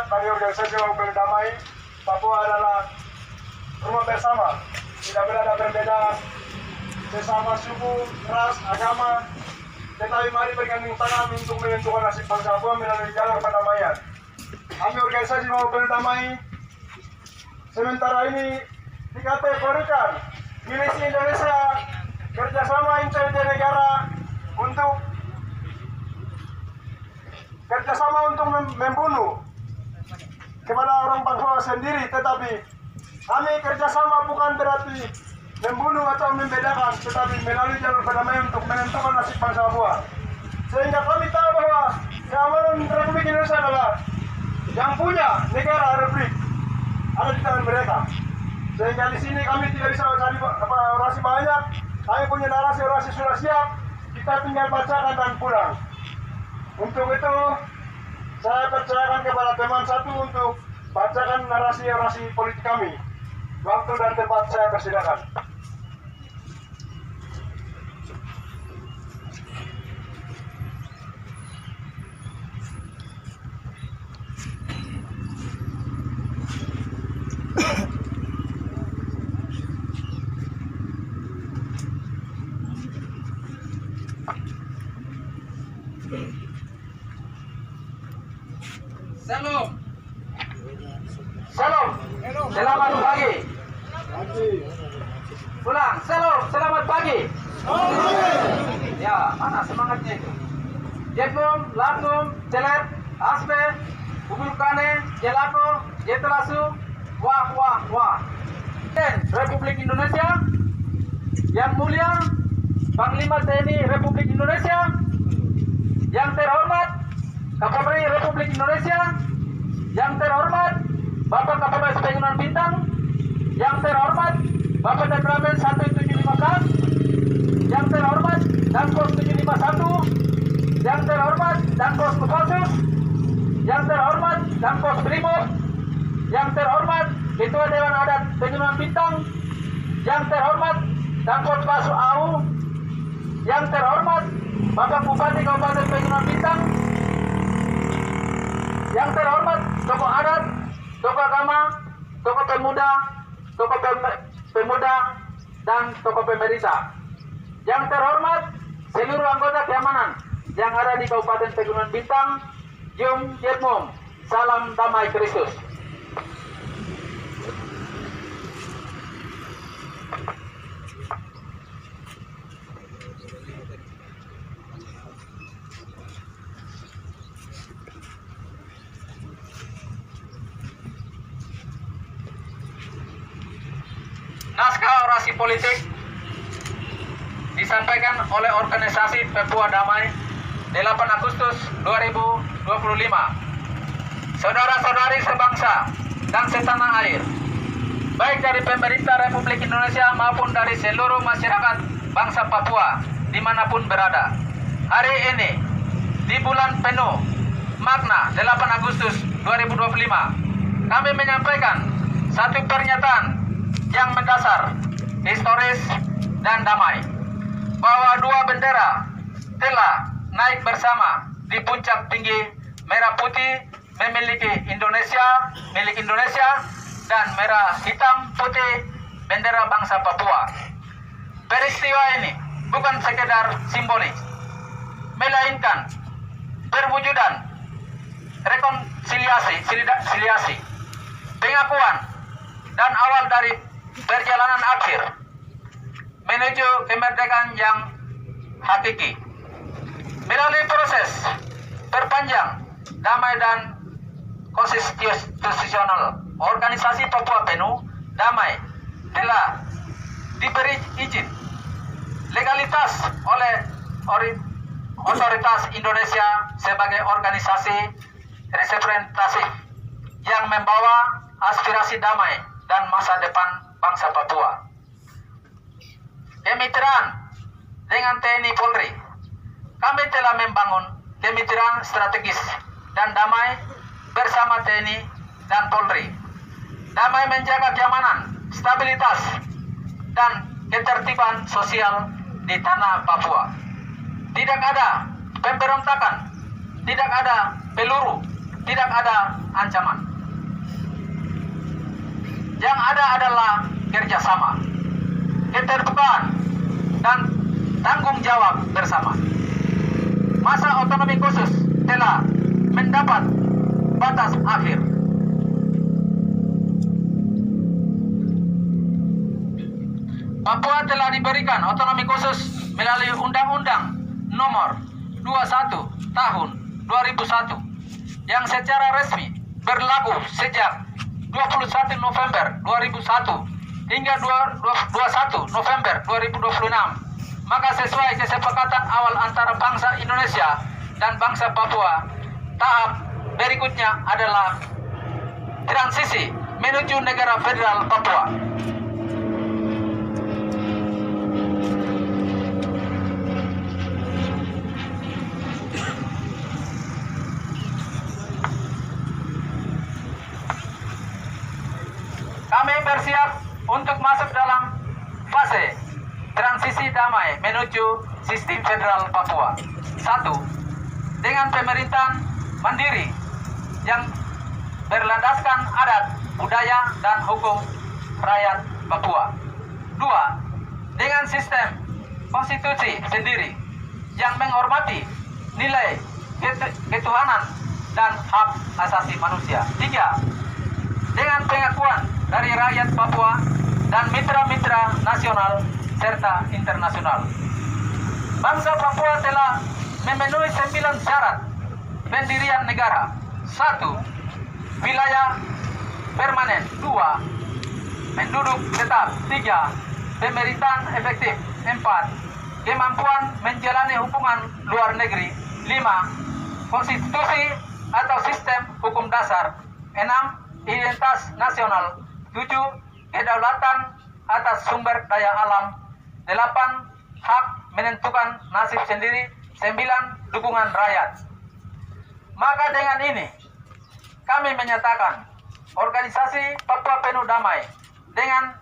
bagi organisasi Maupun Damai, Papua adalah rumah bersama. Tidak ada perbedaan sesama suku, ras, agama, tetapi mari bergandeng tangan untuk menentukan nasib bangsa Papua melalui jalur perdamaian. Kami organisasi Maupun Damai sementara ini dikategorikan milisi Indonesia kerjasama intelijen negara untuk kerjasama untuk membunuh kepada orang Papua sendiri, tetapi kami kerjasama bukan berarti membunuh atau membedakan, tetapi melalui jalur perdamaian untuk menentukan nasib bangsa Papua. Sehingga kami tahu bahwa keamanan Republik Indonesia adalah yang punya negara Republik ada di tangan mereka. Sehingga di sini kami tidak bisa cari orasi banyak. Kami punya narasi-orasi sudah siap. Kita tinggal bacakan dan pulang. Untuk itu saya percayakan kepada teman satu untuk bacakan narasi-orasi politik kami. Waktu dan tempat saya persilakan. Salam. Salam. Selamat pagi. Pulang. Salam. Selamat pagi. Ya, mana semangatnya itu? Jekum, lakum, jelet, aspe, ubulkane, jelako, jetelasu, wah, wah, wah. Dan Republik Indonesia yang mulia, Panglima TNI Republik Indonesia, yang terhormat Kapolri Republik Indonesia, yang terhormat Bapak Kapolres Pegunungan Bintang, yang terhormat Bapak Dekramen 1715, yang terhormat Danpos 751, yang terhormat Danpos Kopassus, yang terhormat Danpos Brimob, yang terhormat Ketua Dewan Adat Pegunungan Bintang, yang terhormat Danpos Pasu Au, yang terhormat Bapak Bupati Kabupaten Pegunungan Bintang, yang terhormat tokoh adat, tokoh agama, tokoh pemuda, dan tokoh pemerintah. Yang terhormat seluruh anggota keamanan yang ada di Kabupaten Pegunungan Bintang, Jum Yetmum, salam damai Kristus. Naskah orasi politik disampaikan oleh organisasi Papua Damai 8 Agustus 2025. Saudara-saudari sebangsa dan setanah air, baik dari pemerintah Republik Indonesia maupun dari seluruh masyarakat bangsa Papua dimanapun berada. Hari ini, di bulan penuh makna 8 Agustus 2025, kami menyampaikan satu pernyataan yang mendasar, historis, dan damai, bahwa dua bendera telah naik bersama di puncak tinggi merah putih milik Indonesia, dan merah hitam putih bendera bangsa Papua. Peristiwa ini bukan sekedar simbolis, melainkan perwujudan rekonsiliasi, pengakuan, dan awal dari perjalanan akhir menuju kemerdekaan yang hakiki. Melalui proses terpanjang, damai dan konstitusional, organisasi Papua Penuh Damai telah diberi izin legalitas oleh otoritas Indonesia sebagai organisasi representatif yang membawa aspirasi damai dan masa depan bangsa Papua. Kemitraan dengan TNI Polri, kami telah membangun kemitraan strategis dan damai bersama TNI dan Polri. Damai menjaga keamanan, stabilitas, dan ketertiban sosial di tanah Papua. Tidak ada pemberontakan, tidak ada peluru, tidak ada ancaman. Yang ada adalah kerjasama, keterbukaan, dan tanggung jawab bersama. Masa otonomi khusus telah mendapat batas akhir. Papua telah diberikan otonomi khusus melalui Undang-Undang Nomor 21 Tahun 2001 yang secara resmi berlaku sejak 21 November 2001 hingga 21 November 2026. Maka sesuai kesepakatan awal antara bangsa Indonesia dan bangsa Papua, tahap berikutnya adalah transisi menuju negara federal Papua. Kami bersiap untuk masuk dalam fase transisi damai menuju sistem federal Papua. 1. Dengan pemerintahan mandiri yang berlandaskan adat, budaya, dan hukum rakyat Papua. 2. Dengan sistem konstitusi sendiri yang menghormati nilai ketuhanan dan hak asasi manusia. 3. Dengan pengakuan dari rakyat Papua dan mitra-mitra nasional serta internasional. Bangsa Papua telah memenuhi 9 syarat pendirian negara. 1. Wilayah permanen. 2. Penduduk tetap. 3. Pemerintahan efektif. 4. Kemampuan menjalani hubungan luar negeri. 5. Konstitusi atau sistem hukum dasar. 6. Identitas nasional. 7. Kedaulatan atas sumber daya alam. 8. Hak menentukan nasib sendiri. 9. Dukungan rakyat. Maka dengan ini kami menyatakan organisasi Papua Penuh Damai dengan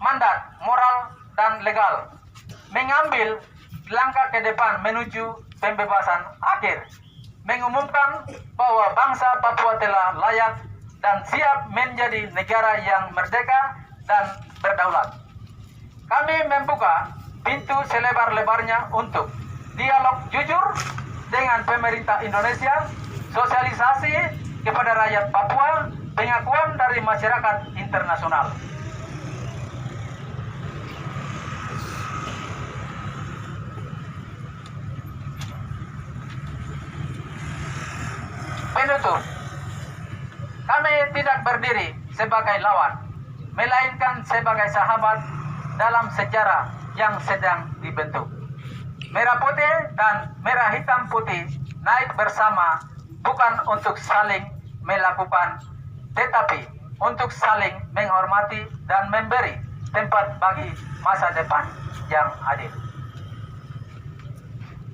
mandat moral dan legal mengambil langkah ke depan menuju pembebasan akhir, mengumumkan bahwa bangsa Papua telah layak dan siap menjadi negara yang merdeka dan berdaulat. Kami membuka pintu selebar-lebarnya untuk dialog jujur dengan pemerintah Indonesia, sosialisasi kepada rakyat Papua, pengakuan dari masyarakat internasional. Penutup, kami tidak berdiri sebagai lawan, melainkan sebagai sahabat dalam sejarah yang sedang dibentuk. Merah putih dan merah hitam putih naik bersama bukan untuk saling melakukan, tetapi untuk saling menghormati dan memberi tempat bagi masa depan yang adil.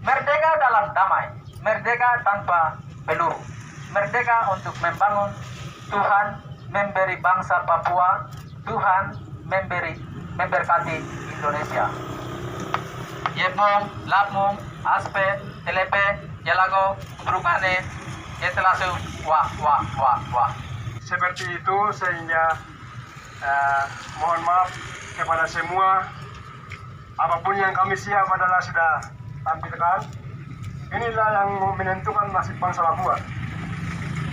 Merdeka dalam damai, merdeka tanpa peluru, merdeka untuk membangun. Tuhan memberi bangsa Papua, Tuhan memberkati Indonesia. Yepmong, Lapmong, Aspe, Telepe, Jalago, Brugane, Etelasu, wah. Seperti itu sehingga mohon maaf kepada semua, apapun yang kami siap adalah sudah tampilkan. Inilah yang menentukan nasib bangsa Papua.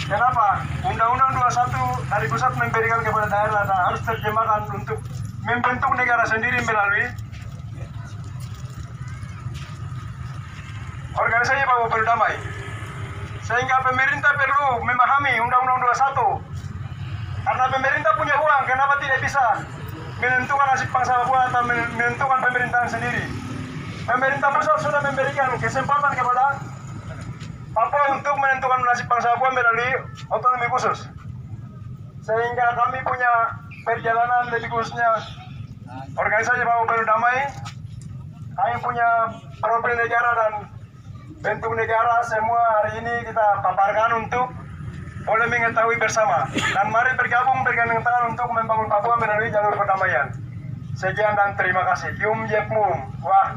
Kenapa? Undang-Undang 21 dari pusat memberikan kepada daerah dan harus terjemahkan untuk membentuk negara sendiri melalui organisasi Papua Penuh Damai. Sehingga pemerintah perlu memahami Undang-Undang 21. Karena pemerintah punya uang, kenapa tidak bisa menentukan nasib bangsa Papua atau menentukan pemerintahan sendiri? Pemerintah pusat sudah memberikan kesempatan kepada Papua untuk menentukan nasib bangsa Papua melalui otonomi khusus. Sehingga kami punya perjalanan lebih khususnya organisasi Papua Penuh Damai. Kami punya profil negara dan bentuk negara, semua hari ini kita paparkan untuk boleh mengetahui bersama. Dan mari bergabung bergandeng tangan untuk membangun Papua melalui jalur perdamaian. Sekian dan terima kasih. Yum Yep Mum. Wah.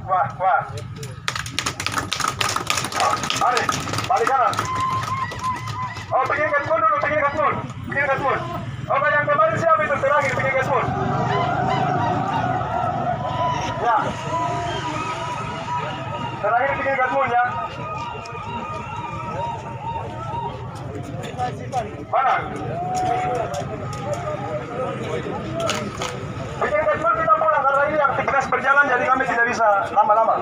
Mari, balik kanan. Oh, bikin gaspun dulu, bikin gaspun. Bikin gaspun. Oke, yang kemarin siapa itu? Terakhir, bikin gaspun. Ya. Terakhir bikin gaspun ya. Mana? Bikin gaspun kita pulang karena ini aktivitas berjalan jadi kami tidak bisa lama-lama.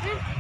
Hmm?